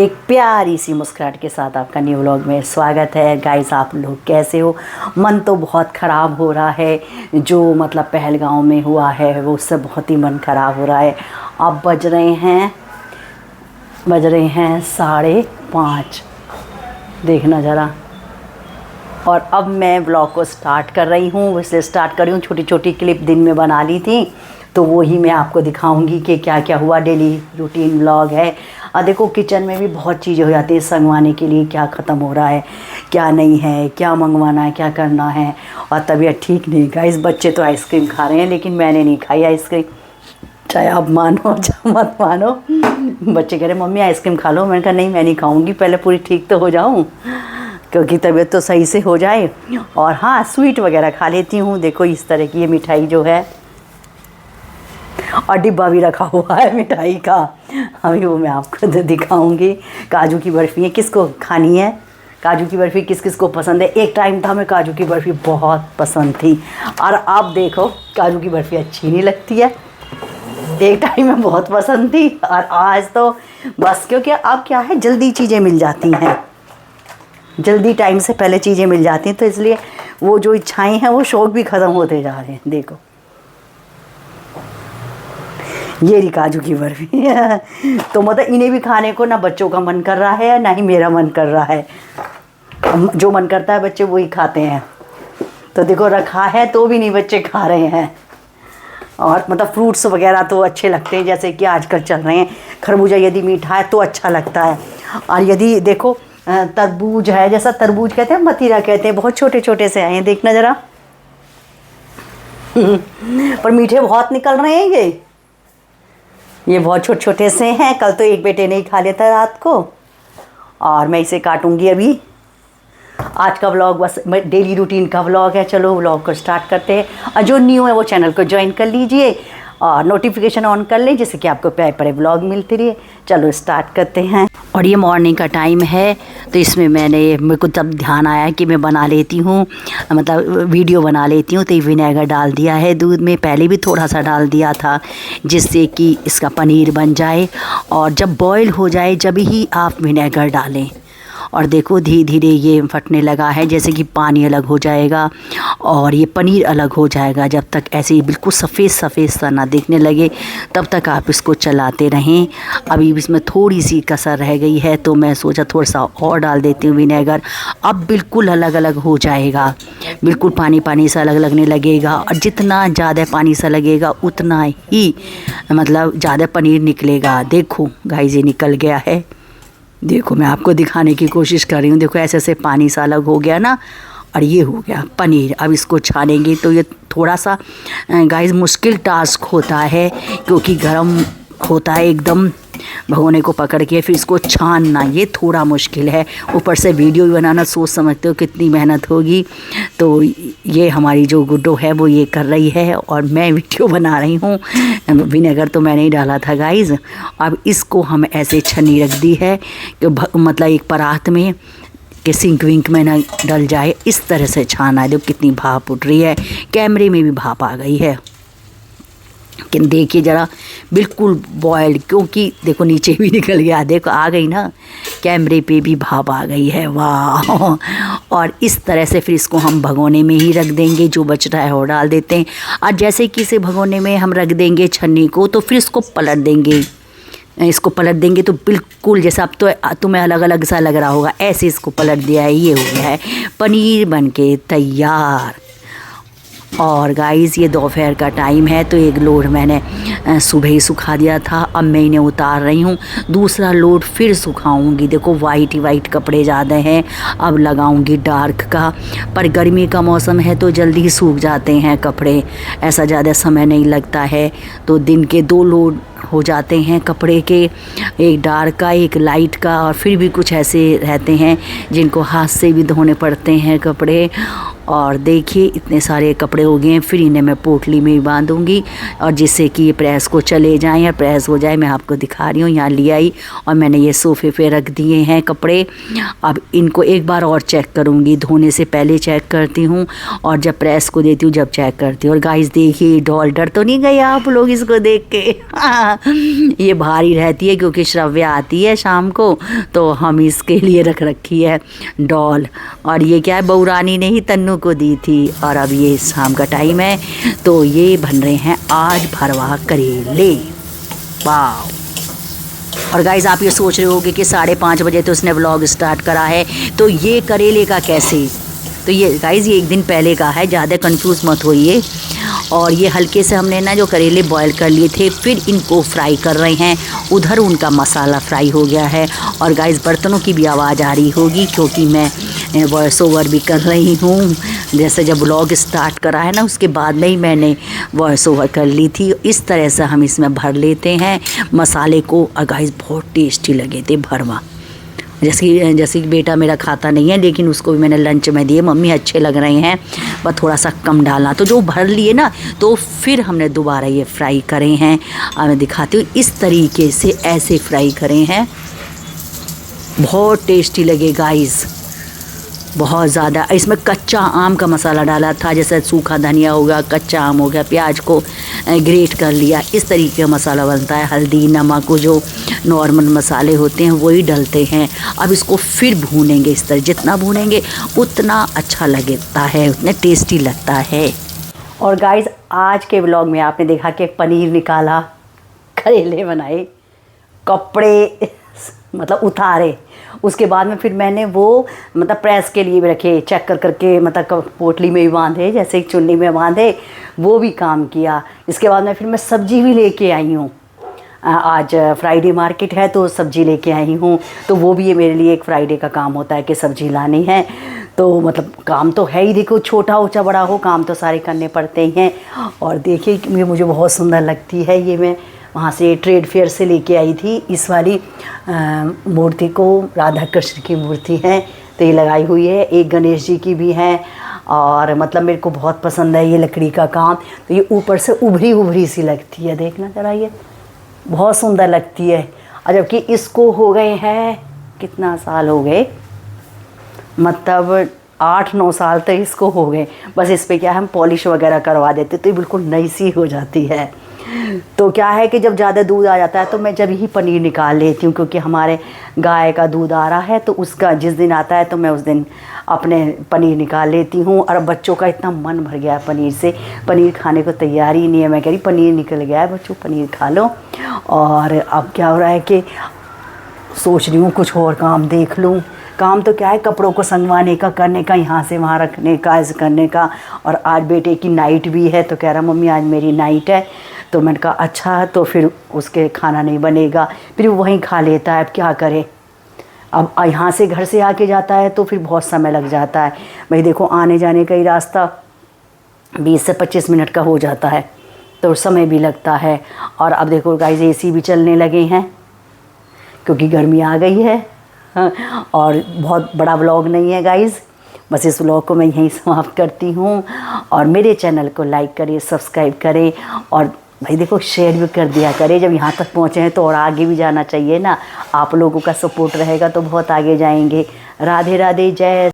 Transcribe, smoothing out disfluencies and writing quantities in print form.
एक प्यारी सी मुस्कुराहट के साथ आपका न्यू व्लॉग में स्वागत है। गाइस, आप लोग कैसे हो? मन तो बहुत ख़राब हो रहा है। जो मतलब पहलगांव में हुआ है वो उससे बहुत ही मन ख़राब हो रहा है। अब बज रहे हैं 5:30। देखना ज़रा। और अब मैं व्लॉग को स्टार्ट कर रही हूँ। वैसे स्टार्ट कर रही हूँ, छोटी छोटी क्लिप दिन में बना ली थी तो वो ही मैं आपको दिखाऊंगी कि क्या क्या हुआ। डेली रूटीन व्लॉग है। और देखो, किचन में भी बहुत चीज़ें हो जाती है संगवाने के लिए। क्या ख़त्म हो रहा है, क्या नहीं है, क्या मंगवाना है, क्या करना है। और तबीयत ठीक नहीं। गाइस, बच्चे तो आइसक्रीम खा रहे हैं लेकिन मैंने नहीं खाई आइसक्रीम। चाहे आप मानो चाहे मत मानो, बच्चे कह रहे मम्मी आइसक्रीम खा लो। मैंने कहा नहीं, मैं नहीं खाऊँगी, पहले पूरी ठीक तो हो जाऊँ, क्योंकि तबीयत तो सही से हो जाए। और हाँ, स्वीट वगैरह खा लेती हूँ। देखो, इस तरह की ये मिठाई जो है, और डिब्बा भी रखा हुआ है मिठाई का। अभी वो मैं आपको दिखाऊंगी। काजू की बर्फ़ी है, किसको खानी है? काजू की बर्फ़ी किस किस को पसंद है? एक टाइम था मैं काजू की बर्फ़ी बहुत पसंद थी, और अब देखो काजू की बर्फ़ी अच्छी नहीं लगती है। एक टाइम में बहुत पसंद थी और आज तो बस, क्योंकि अब क्या है, जल्दी चीज़ें मिल जाती हैं, जल्दी टाइम से पहले चीज़ें मिल जाती हैं, तो इसलिए वो जो इच्छाएँ हैं वो शौक़ भी ख़त्म होते जा रहे हैं। देखो, ये रही काजू की बर्फ़ी। तो मतलब इन्हें भी खाने को ना बच्चों का मन कर रहा है ना ही मेरा मन कर रहा है। जो मन करता है बच्चे वही खाते हैं। तो देखो, रखा है तो भी नहीं बच्चे खा रहे हैं। और मतलब फ्रूट्स वगैरह तो अच्छे लगते हैं, जैसे कि आजकल चल रहे हैं। खरबूजा यदि मीठा है तो अच्छा लगता है, और यदि देखो तरबूज है, जैसा तरबूज कहते हैं, मतीरा कहते हैं, बहुत छोटे छोटे से आए हैं, देखना ज़रा। पर मीठे बहुत निकल रहे हैं ये बहुत छोटे छोटे से हैं। कल तो एक बेटे ने ही खा लिया था रात को, और मैं इसे काटूंगी अभी। आज का व्लॉग बस डेली रूटीन का व्लॉग है। चलो व्लॉग को स्टार्ट करते हैं। और जो न्यू है वो चैनल को ज्वाइन कर लीजिए और नोटिफिकेशन ऑन कर लें, जिससे कि आपको प्यारे प्यारे व्लॉग मिलते रहे। चलो स्टार्ट करते हैं। और ये मॉर्निंग का टाइम है, तो इसमें मेरे को तब ध्यान आया कि मैं बना लेती हूँ, मतलब वीडियो बना लेती हूँ। तो ये विनेगर डाल दिया है दूध में, पहले भी थोड़ा सा डाल दिया था, जिससे कि इसका पनीर बन जाए। और जब बॉयल हो जाए जब ही आप विनेगर डालें। और देखो, धीरे धीरे ये फटने लगा है, जैसे कि पानी अलग हो जाएगा और ये पनीर अलग हो जाएगा। जब तक ऐसे ही बिल्कुल सफ़ेद सफ़ेद सा ना दिखने लगे तब तक आप इसको चलाते रहें। अभी इसमें थोड़ी सी कसर रह गई है, तो मैं सोचा थोड़ा सा और डाल देती हूँ विनेगर। अब बिल्कुल अलग अलग हो जाएगा, बिल्कुल पानी पानी सा अलग लगने लगेगा। और जितना ज़्यादा पानी सा लगेगा उतना ही मतलब ज़्यादा पनीर निकलेगा। देखो गाइस, ये निकल गया है। देखो, मैं आपको दिखाने की कोशिश कर रही हूँ। देखो, ऐसे ऐसे पानी सा अलग हो गया ना, और ये हो गया पनीर। अब इसको छानेंगे तो ये थोड़ा सा गाइस मुश्किल टास्क होता है, क्योंकि गरम होता है एकदम भगोने को पकड़ के, फिर इसको छानना ये थोड़ा मुश्किल है। ऊपर से वीडियो भी बनाना, सोच समझते हो कितनी मेहनत होगी। तो ये हमारी जो गुड्डो है वो ये कर रही है और मैं वीडियो बना रही हूँ। विनेगर तो मैंने ही डाला था गाइस। अब इसको हम ऐसे छन्नी रख दी है कि मतलब एक परात में कि सिंक विंक में ना डल जाए, इस तरह से छाना है। देखो कितनी भाप उठ रही है, कैमरे में भी भाप आ गई है। कि देखिए ज़रा, बिल्कुल बॉयल्ड, क्योंकि देखो नीचे भी निकल गया। देखो आ गई ना, कैमरे पे भी भाप आ गई है। वाह! और इस तरह से फिर इसको हम भगोने में ही रख देंगे, जो बच रहा है वो डाल देते हैं। और जैसे कि इसे भगोने में हम रख देंगे छन्नी को, तो फिर इसको पलट देंगे। इसको पलट देंगे तो बिल्कुल जैसा अब तो तुम्हें अलग अलग सा लग रहा होगा, ऐसे इसको पलट दिया है। ये हो गया है पनीर बनके तैयार। और गाइस, ये दोपहर का टाइम है, तो एक लोड मैंने सुबह ही सुखा दिया था। अब मैं इन्हें उतार रही हूँ, दूसरा लोड फिर सुखाऊंगी। देखो वाइट ही वाइट कपड़े ज़्यादा हैं, अब लगाऊंगी डार्क का। पर गर्मी का मौसम है तो जल्दी ही सूख जाते हैं कपड़े, ऐसा ज़्यादा समय नहीं लगता है। तो दिन के 2 लोड हो जाते हैं कपड़े के, एक डार्क का एक लाइट का। और फिर भी कुछ ऐसे रहते हैं जिनको हाथ से भी धोने पड़ते हैं कपड़े। और देखिए इतने सारे कपड़े हो गए हैं, फिर इन्हें मैं पोटली में ही बांधूंगी और जिससे कि ये प्रेस को चले जाएं और प्रेस हो जाए। मैं आपको दिखा रही हूँ, यहाँ ले आई और मैंने ये सोफ़े पे रख दिए हैं कपड़े। अब इनको एक बार और चेक करूँगी, धोने से पहले चेक करती हूँ और जब प्रेस को देती हूँ जब चेक करती हूँ। और गाइस देखिए डॉल, डर तो नहीं गए आप लोग इसको देख के? ये भारी रहती है क्योंकि श्रव्या आती है शाम को, तो हम इसके लिए रख रखी है डॉल। और ये क्या है, बहू रानी ने ही तन्नू को दी थी। और अब ये शाम का टाइम है तो ये बन रहे हैं आज भरवा करेले। वाह! और गाइज़ आप ये सोच रहे होगे कि 5:30 बजे तो उसने व्लॉग स्टार्ट करा है, तो ये करेले का कैसे? तो ये गाइज़ ये एक दिन पहले का है, ज़्यादा कंफ्यूज मत होइए। और ये हल्के से हमने ना जो करेले बॉईल कर लिए थे, फिर इनको फ्राई कर रहे हैं। उधर उनका मसाला फ्राई हो गया है। और गाइज़ बर्तनों की भी आवाज़ आ रही होगी क्योंकि मैं वॉइस ओवर भी कर रही हूँ। जैसे जब व्लॉग स्टार्ट करा है ना, उसके बाद में ही मैंने वॉइस ओवर कर ली थी। इस तरह से हम इसमें भर लेते हैं मसाले को। और गाइज़ बहुत टेस्टी लगे थे भरवा। जैसे कि बेटा मेरा खाता नहीं है, लेकिन उसको भी मैंने लंच में दिए, मम्मी अच्छे लग रहे हैं, बस थोड़ा सा कम डालना। तो जो भर लिए ना, तो फिर हमने दोबारा ये फ्राई करे हैं। और मैं दिखाती हूँ, इस तरीके से ऐसे फ्राई करे हैं, बहुत टेस्टी लगे गाइस, बहुत ज़्यादा। इसमें कच्चा आम का मसाला डाला था, जैसे सूखा धनिया हो गया, कच्चा आम हो गया, प्याज को ग्रेट कर लिया, इस तरीके का मसाला बनता है। हल्दी, नमक, जो नॉर्मल मसाले होते हैं वही डलते हैं। अब इसको फिर भूनेंगे, इस तरह जितना भूनेंगे उतना अच्छा लगता है, उतना टेस्टी लगता है। और गाइस आज के व्लॉग में आपने देखा कि पनीर निकाला, करेले बनाए, कपड़े मतलब उतारे, उसके बाद में फिर मैंने वो मतलब प्रेस के लिए भी रखे, चेक कर करके मतलब पोटली में भी बांधे, जैसे चुन्नी में बांधे, वो भी काम किया। इसके बाद में फिर मैं सब्ज़ी भी लेके आई हूँ। आज फ्राइडे मार्केट है तो सब्ज़ी लेके आई हूँ, तो वो भी ये मेरे लिए एक फ्राइडे का काम होता है कि सब्ज़ी लानी है। तो मतलब काम तो है ही, देखो छोटा हो चाहे बड़ा हो, काम तो सारे करने पड़ते ही हैं। और देखिए ये मुझे बहुत सुंदर लगती है, ये मैं वहाँ से ट्रेड फेयर से लेके आई थी इस वाली मूर्ति को। राधा कृष्ण की मूर्ति है, तो ये लगाई हुई है। एक गणेश जी की भी है। और मतलब मेरे को बहुत पसंद है ये लकड़ी का काम। तो ये ऊपर से उभरी उभरी सी लगती है, देखना जरा, ये बहुत सुंदर लगती है। और जबकि इसको हो गए हैं, कितना साल हो गए, मतलब 8-9 साल तक इसको हो गए। बस इस पर क्या है, हम पॉलिश वगैरह करवा देते तो ये बिल्कुल नई सी हो जाती है। तो क्या है कि जब ज़्यादा दूध आ जाता है तो मैं जब ही पनीर निकाल लेती हूँ, क्योंकि हमारे गाय का दूध आ रहा है, तो उसका जिस दिन आता है तो मैं उस दिन अपने पनीर निकाल लेती हूँ। और बच्चों का इतना मन भर गया है पनीर से, पनीर खाने को तैयार ही नहीं है। मैं कह रही पनीर निकल गया है बच्चों, पनीर खा लो। और अब क्या हो रहा है कि सोच रही हूँ कुछ और काम देख लूँ। काम तो क्या है, कपड़ों को संगवाने का, करने का, यहाँ से वहाँ रखने का, ऐसे करने का। और आज बेटे की नाइट भी है, तो कह रहा मम्मी आज मेरी नाइट है। तो मैंने कहा अच्छा, तो फिर उसके खाना नहीं बनेगा, फिर वो वहीं खा लेता है। अब क्या करे, अब यहाँ से घर से आके जाता है तो फिर बहुत समय लग जाता है भाई। देखो आने जाने का ही रास्ता 20 से 25 मिनट का हो जाता है, तो समय भी लगता है। और अब देखो गाइस AC भी चलने लगे हैं क्योंकि गर्मी आ गई है। और बहुत बड़ा व्लॉग नहीं है गाइस, बस इस व्लॉग को मैं यहीं समाप्त करती हूँ। और मेरे चैनल को लाइक करें, सब्सक्राइब करें, और भाई देखो शेयर भी कर दिया करें। जब यहाँ तक पहुँचे हैं तो और आगे भी जाना चाहिए ना, आप लोगों का सपोर्ट रहेगा तो बहुत आगे जाएंगे। राधे राधे, जय।